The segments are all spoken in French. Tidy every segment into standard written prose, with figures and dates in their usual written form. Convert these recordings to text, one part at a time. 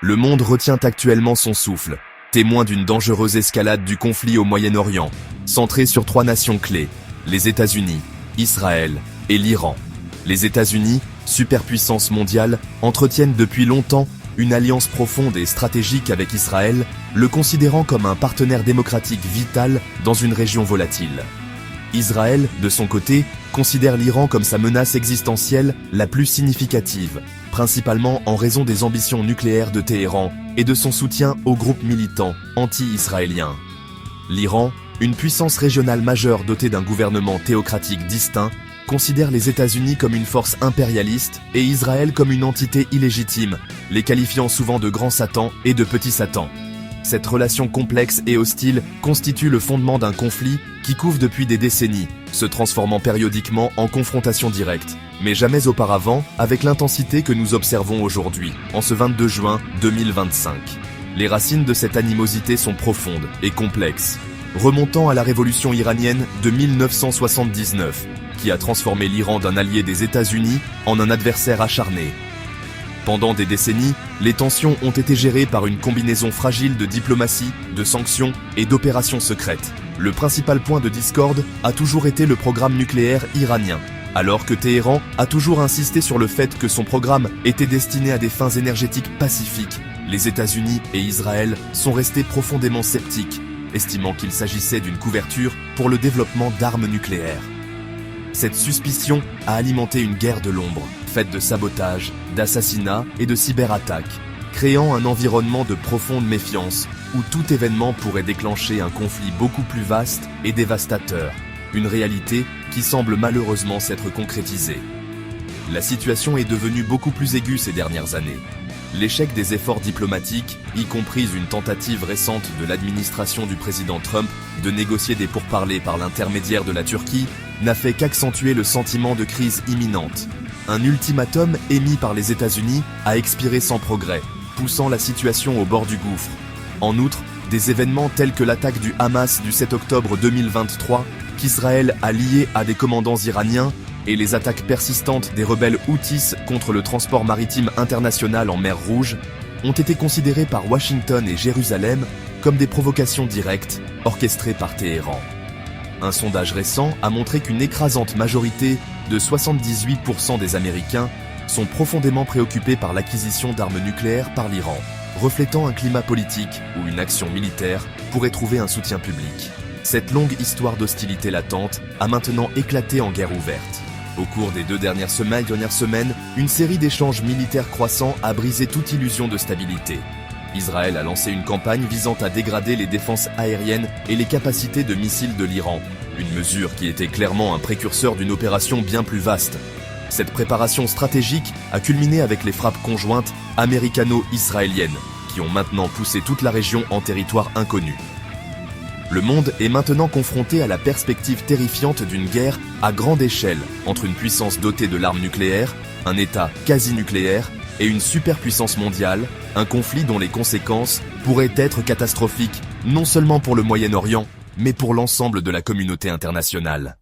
Le monde retient actuellement son souffle, témoin d'une dangereuse escalade du conflit au Moyen-Orient, centrée sur 3 nations clés, les États-Unis, Israël et l'Iran. Les États-Unis, superpuissance mondiale, entretiennent depuis longtemps une alliance profonde et stratégique avec Israël, le considérant comme un partenaire démocratique vital dans une région volatile. Israël, de son côté, considère l'Iran comme sa menace existentielle la plus significative, principalement en raison des ambitions nucléaires de Téhéran et de son soutien aux groupes militants anti-israéliens. L'Iran, une puissance régionale majeure dotée d'un gouvernement théocratique distinct, considère les États-Unis comme une force impérialiste et Israël comme une entité illégitime, les qualifiant souvent de grand Satan et de petit Satan. Cette relation complexe et hostile constitue le fondement d'un conflit qui couve depuis des décennies, se transformant périodiquement en confrontation directe, mais jamais auparavant avec l'intensité que nous observons aujourd'hui, en ce 22 juin 2025. Les racines de cette animosité sont profondes et complexes, remontant à la révolution iranienne de 1979, qui a transformé l'Iran d'un allié des États-Unis en un adversaire acharné. Pendant des décennies, les tensions ont été gérées par une combinaison fragile de diplomatie, de sanctions et d'opérations secrètes. Le principal point de discorde a toujours été le programme nucléaire iranien, alors que Téhéran a toujours insisté sur le fait que son programme était destiné à des fins énergétiques pacifiques. Les États-Unis et Israël sont restés profondément sceptiques, estimant qu'il s'agissait d'une couverture pour le développement d'armes nucléaires. Cette suspicion a alimenté une guerre de l'ombre, faite de sabotage, d'assassinats et de cyberattaques, créant un environnement de profonde méfiance où tout événement pourrait déclencher un conflit beaucoup plus vaste et dévastateur, une réalité qui semble malheureusement s'être concrétisée. La situation est devenue beaucoup plus aiguë ces dernières années. L'échec des efforts diplomatiques, y compris une tentative récente de l'administration du président Trump de négocier des pourparlers par l'intermédiaire de la Turquie, n'a fait qu'accentuer le sentiment de crise imminente. Un ultimatum émis par les États-Unis a expiré sans progrès, poussant la situation au bord du gouffre. En outre, des événements tels que l'attaque du Hamas du 7 octobre 2023, qu'Israël a lié à des commandants iraniens, et les attaques persistantes des rebelles Houthis contre le transport maritime international en mer Rouge, ont été considérés par Washington et Jérusalem comme des provocations directes, orchestrées par Téhéran. Un sondage récent a montré qu'une écrasante majorité de 78% des Américains sont profondément préoccupés par l'acquisition d'armes nucléaires par l'Iran, reflétant un climat politique où une action militaire pourrait trouver un soutien public. Cette longue histoire d'hostilité latente a maintenant éclaté en guerre ouverte. Au cours des 2 dernières semaines, une série d'échanges militaires croissants a brisé toute illusion de stabilité. Israël a lancé une campagne visant à dégrader les défenses aériennes et les capacités de missiles de l'Iran, une mesure qui était clairement un précurseur d'une opération bien plus vaste. Cette préparation stratégique a culminé avec les frappes conjointes américano-israéliennes, qui ont maintenant poussé toute la région en territoire inconnu. Le monde est maintenant confronté à la perspective terrifiante d'une guerre à grande échelle entre une puissance dotée de l'arme nucléaire, un État quasi-nucléaire et une superpuissance mondiale, un conflit dont les conséquences pourraient être catastrophiques non seulement pour le Moyen-Orient, mais pour l'ensemble de la communauté internationale.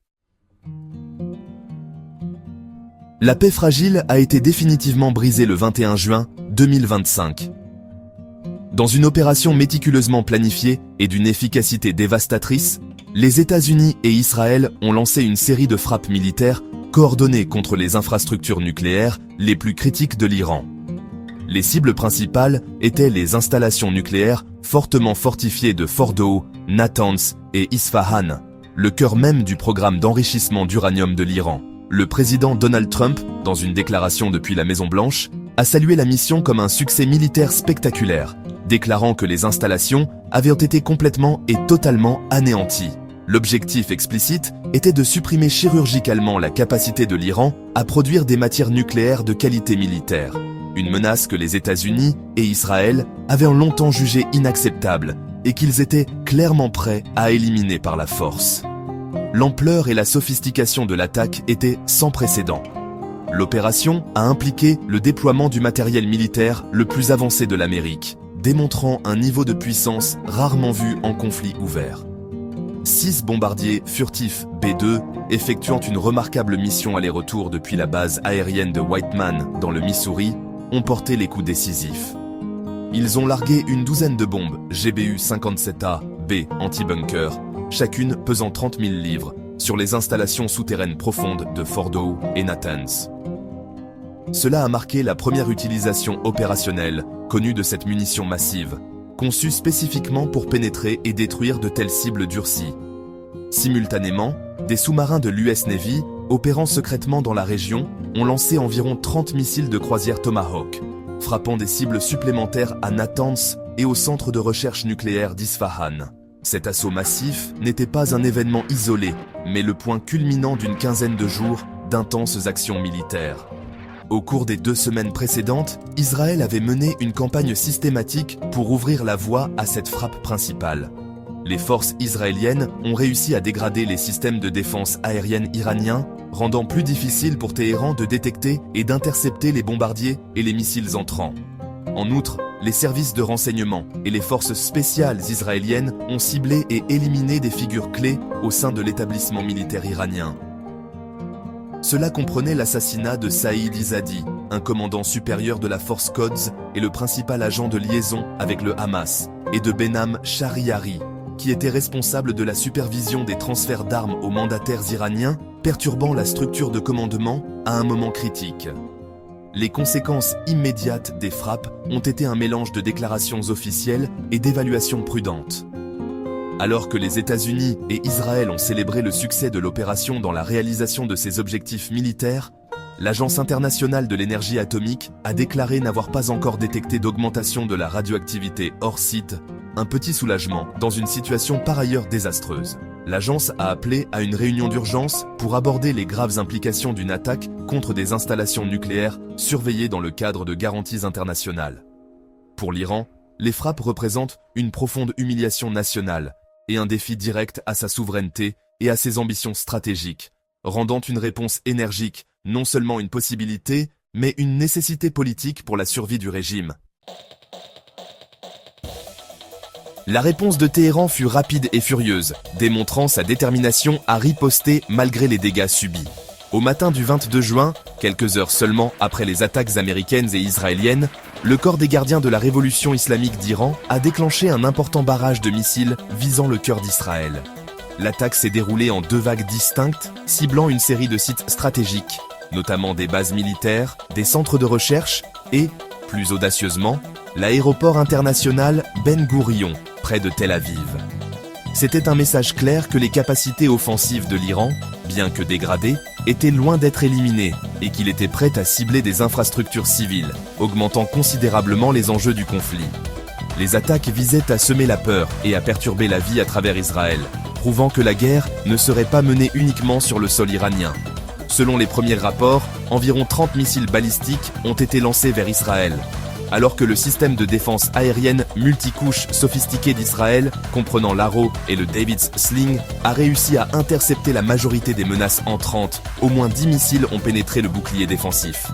La paix fragile a été définitivement brisée le 21 juin 2025. Dans une opération méticuleusement planifiée et d'une efficacité dévastatrice, les États-Unis et Israël ont lancé une série de frappes militaires coordonnées contre les infrastructures nucléaires les plus critiques de l'Iran. Les cibles principales étaient les installations nucléaires fortement fortifiées de Fordow, Natanz et Isfahan, le cœur même du programme d'enrichissement d'uranium de l'Iran. Le président Donald Trump, dans une déclaration depuis la Maison-Blanche, a salué la mission comme un succès militaire spectaculaire, déclarant que les installations avaient été complètement et totalement anéanties. L'objectif explicite était de supprimer chirurgicalement la capacité de l'Iran à produire des matières nucléaires de qualité militaire, une menace que les États-Unis et Israël avaient longtemps jugée inacceptable et qu'ils étaient clairement prêts à éliminer par la force. L'ampleur et la sophistication de l'attaque étaient sans précédent. L'opération a impliqué le déploiement du matériel militaire le plus avancé de l'Amérique, démontrant un niveau de puissance rarement vu en conflit ouvert. 6 bombardiers furtifs B-2, effectuant une remarquable mission aller-retour depuis la base aérienne de Whiteman dans le Missouri, ont porté les coups décisifs. Ils ont largué une douzaine de bombes GBU-57A-B anti-bunker, chacune pesant 30 000 livres, sur les installations souterraines profondes de Fordow et Natanz. Cela a marqué la première utilisation opérationnelle connue de cette munition massive, conçue spécifiquement pour pénétrer et détruire de telles cibles durcies. Simultanément, des sous-marins de l'US Navy, opérant secrètement dans la région, ont lancé environ 30 missiles de croisière Tomahawk, frappant des cibles supplémentaires à Natanz et au centre de recherche nucléaire d'Isfahan. Cet assaut massif n'était pas un événement isolé, mais le point culminant d'une quinzaine de jours d'intenses actions militaires. Au cours des 2 semaines précédentes, Israël avait mené une campagne systématique pour ouvrir la voie à cette frappe principale. Les forces israéliennes ont réussi à dégrader les systèmes de défense aérienne iraniens, rendant plus difficile pour Téhéran de détecter et d'intercepter les bombardiers et les missiles entrants. En outre, les services de renseignement et les forces spéciales israéliennes ont ciblé et éliminé des figures clés au sein de l'établissement militaire iranien. Cela comprenait l'assassinat de Saïd Izadi, un commandant supérieur de la force Quds et le principal agent de liaison avec le Hamas, et de Benham Shahriari, qui était responsable de la supervision des transferts d'armes aux mandataires iraniens, perturbant la structure de commandement à un moment critique. Les conséquences immédiates des frappes ont été un mélange de déclarations officielles et d'évaluations prudentes. Alors que les États-Unis et Israël ont célébré le succès de l'opération dans la réalisation de ses objectifs militaires, l'Agence internationale de l'énergie atomique a déclaré n'avoir pas encore détecté d'augmentation de la radioactivité hors site, un petit soulagement dans une situation par ailleurs désastreuse. L'agence a appelé à une réunion d'urgence pour aborder les graves implications d'une attaque contre des installations nucléaires surveillées dans le cadre de garanties internationales. Pour l'Iran, les frappes représentent une profonde humiliation nationale et un défi direct à sa souveraineté et à ses ambitions stratégiques, rendant une réponse énergique non seulement une possibilité, mais une nécessité politique pour la survie du régime. La réponse de Téhéran fut rapide et furieuse, démontrant sa détermination à riposter malgré les dégâts subis. Au matin du 22 juin, quelques heures seulement après les attaques américaines et israéliennes, le corps des gardiens de la révolution islamique d'Iran a déclenché un important barrage de missiles visant le cœur d'Israël. L'attaque s'est déroulée en 2 vagues distinctes, ciblant une série de sites stratégiques, notamment des bases militaires, des centres de recherche et, plus audacieusement, l'aéroport international Ben Gourion, près de Tel Aviv. C'était un message clair que les capacités offensives de l'Iran, bien que dégradées, étaient loin d'être éliminées et qu'il était prêt à cibler des infrastructures civiles, augmentant considérablement les enjeux du conflit. Les attaques visaient à semer la peur et à perturber la vie à travers Israël, prouvant que la guerre ne serait pas menée uniquement sur le sol iranien. Selon les premiers rapports, environ 30 missiles balistiques ont été lancés vers Israël, alors que le système de défense aérienne multicouche sophistiqué d'Israël, comprenant l'Arrow et le David's Sling, a réussi à intercepter la majorité des menaces entrantes. Au moins 10 missiles ont pénétré le bouclier défensif.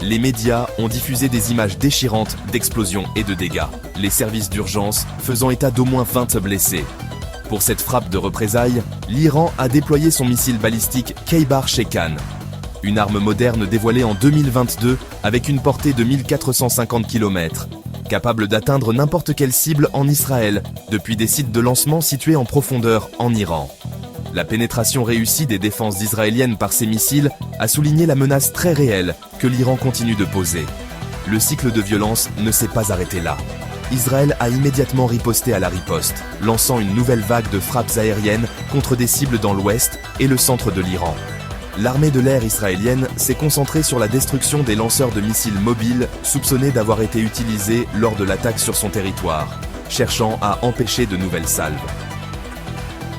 Les médias ont diffusé des images déchirantes d'explosions et de dégâts, les services d'urgence faisant état d'au moins 20 blessés. Pour cette frappe de représailles, l'Iran a déployé son missile balistique Khaybar-Shekan, une arme moderne dévoilée en 2022 avec une portée de 1450 km, capable d'atteindre n'importe quelle cible en Israël depuis des sites de lancement situés en profondeur en Iran. La pénétration réussie des défenses israéliennes par ces missiles a souligné la menace très réelle que l'Iran continue de poser. Le cycle de violence ne s'est pas arrêté là. Israël a immédiatement riposté à la riposte, lançant une nouvelle vague de frappes aériennes contre des cibles dans l'ouest et le centre de l'Iran. L'armée de l'air israélienne s'est concentrée sur la destruction des lanceurs de missiles mobiles soupçonnés d'avoir été utilisés lors de l'attaque sur son territoire, cherchant à empêcher de nouvelles salves.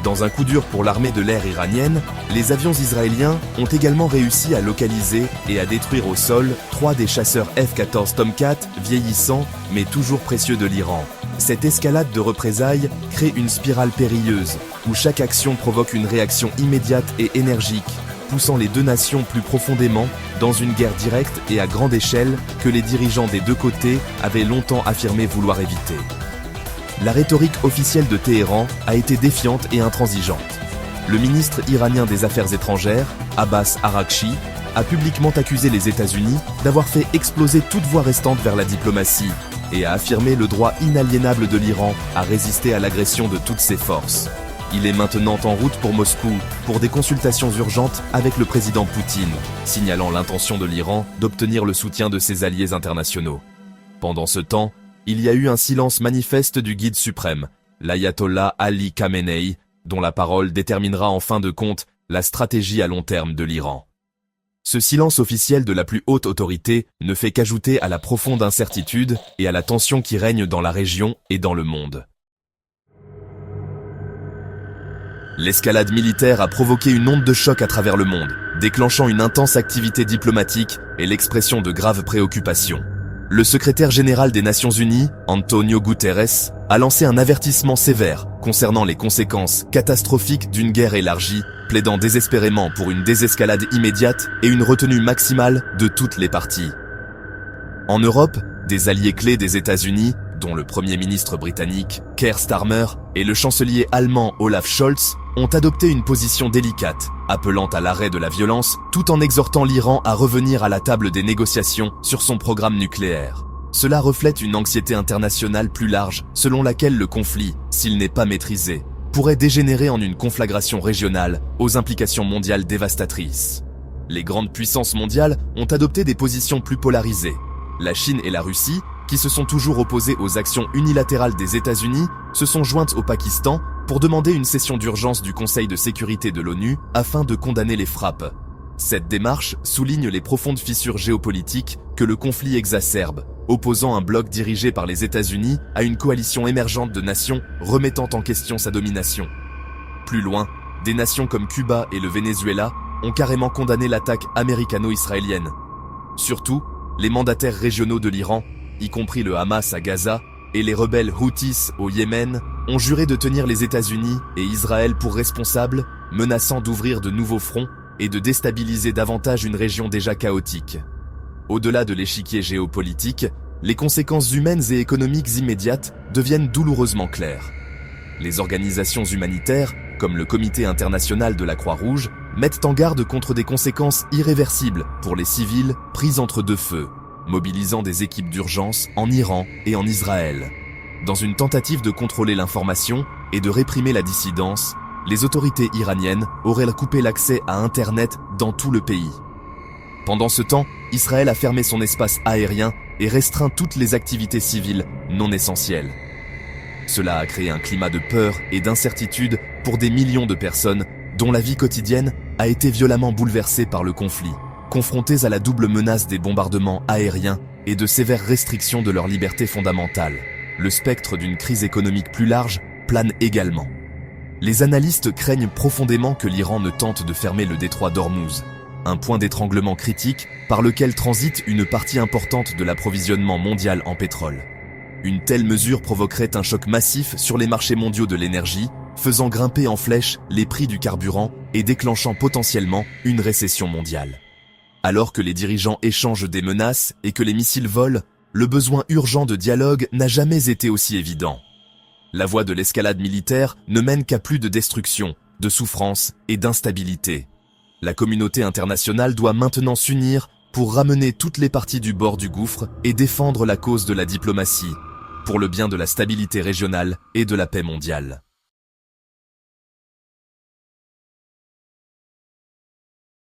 Dans un coup dur pour l'armée de l'air iranienne, les avions israéliens ont également réussi à localiser et à détruire au sol 3 des chasseurs F-14 Tomcat vieillissants mais toujours précieux de l'Iran. Cette escalade de représailles crée une spirale périlleuse où chaque action provoque une réaction immédiate et énergique, poussant les deux nations plus profondément dans une guerre directe et à grande échelle que les dirigeants des deux côtés avaient longtemps affirmé vouloir éviter. La rhétorique officielle de Téhéran a été défiante et intransigeante. Le ministre iranien des Affaires étrangères, Abbas Araghchi, a publiquement accusé les États-Unis d'avoir fait exploser toute voie restante vers la diplomatie et a affirmé le droit inaliénable de l'Iran à résister à l'agression de toutes ses forces. Il est maintenant en route pour Moscou pour des consultations urgentes avec le président Poutine, signalant l'intention de l'Iran d'obtenir le soutien de ses alliés internationaux. Pendant ce temps, il y a eu un silence manifeste du guide suprême, l'ayatollah Ali Khamenei, dont la parole déterminera en fin de compte la stratégie à long terme de l'Iran. Ce silence officiel de la plus haute autorité ne fait qu'ajouter à la profonde incertitude et à la tension qui règne dans la région et dans le monde. L'escalade militaire a provoqué une onde de choc à travers le monde, déclenchant une intense activité diplomatique et l'expression de graves préoccupations. Le secrétaire général des Nations Unies, Antonio Guterres, a lancé un avertissement sévère concernant les conséquences catastrophiques d'une guerre élargie, plaidant désespérément pour une désescalade immédiate et une retenue maximale de toutes les parties. En Europe, des alliés clés des États-Unis, dont le Premier ministre britannique Keir Starmer et le chancelier allemand Olaf Scholz, ont adopté une position délicate, appelant à l'arrêt de la violence tout en exhortant l'Iran à revenir à la table des négociations sur son programme nucléaire. Cela reflète une anxiété internationale plus large selon laquelle le conflit, s'il n'est pas maîtrisé, pourrait dégénérer en une conflagration régionale aux implications mondiales dévastatrices. Les grandes puissances mondiales ont adopté des positions plus polarisées. La Chine et la Russie, qui se sont toujours opposées aux actions unilatérales des États-Unis, se sont jointes au Pakistan pour demander une session d'urgence du Conseil de sécurité de l'ONU afin de condamner les frappes. Cette démarche souligne les profondes fissures géopolitiques que le conflit exacerbe, opposant un bloc dirigé par les États-Unis à une coalition émergente de nations remettant en question sa domination. Plus loin, des nations comme Cuba et le Venezuela ont carrément condamné l'attaque américano-israélienne. Surtout, les mandataires régionaux de l'Iran, y compris le Hamas à Gaza, et les rebelles Houthis au Yémen, ont juré de tenir les États-Unis et Israël pour responsables, menaçant d'ouvrir de nouveaux fronts et de déstabiliser davantage une région déjà chaotique. Au-delà de l'échiquier géopolitique, les conséquences humaines et économiques immédiates deviennent douloureusement claires. Les organisations humanitaires, comme le Comité international de la Croix-Rouge, mettent en garde contre des conséquences irréversibles pour les civils pris entre deux feux, mobilisant des équipes d'urgence en Iran et en Israël. Dans une tentative de contrôler l'information et de réprimer la dissidence, les autorités iraniennes auraient coupé l'accès à Internet dans tout le pays. Pendant ce temps, Israël a fermé son espace aérien et restreint toutes les activités civiles non essentielles. Cela a créé un climat de peur et d'incertitude pour des millions de personnes dont la vie quotidienne a été violemment bouleversée par le conflit, confrontés à la double menace des bombardements aériens et de sévères restrictions de leurs libertés fondamentales. Le spectre d'une crise économique plus large plane également. Les analystes craignent profondément que l'Iran ne tente de fermer le détroit d'Ormuz, un point d'étranglement critique par lequel transite une partie importante de l'approvisionnement mondial en pétrole. Une telle mesure provoquerait un choc massif sur les marchés mondiaux de l'énergie, faisant grimper en flèche les prix du carburant et déclenchant potentiellement une récession mondiale. Alors que les dirigeants échangent des menaces et que les missiles volent, le besoin urgent de dialogue n'a jamais été aussi évident. La voie de l'escalade militaire ne mène qu'à plus de destruction, de souffrance et d'instabilité. La communauté internationale doit maintenant s'unir pour ramener toutes les parties du bord du gouffre et défendre la cause de la diplomatie, pour le bien de la stabilité régionale et de la paix mondiale.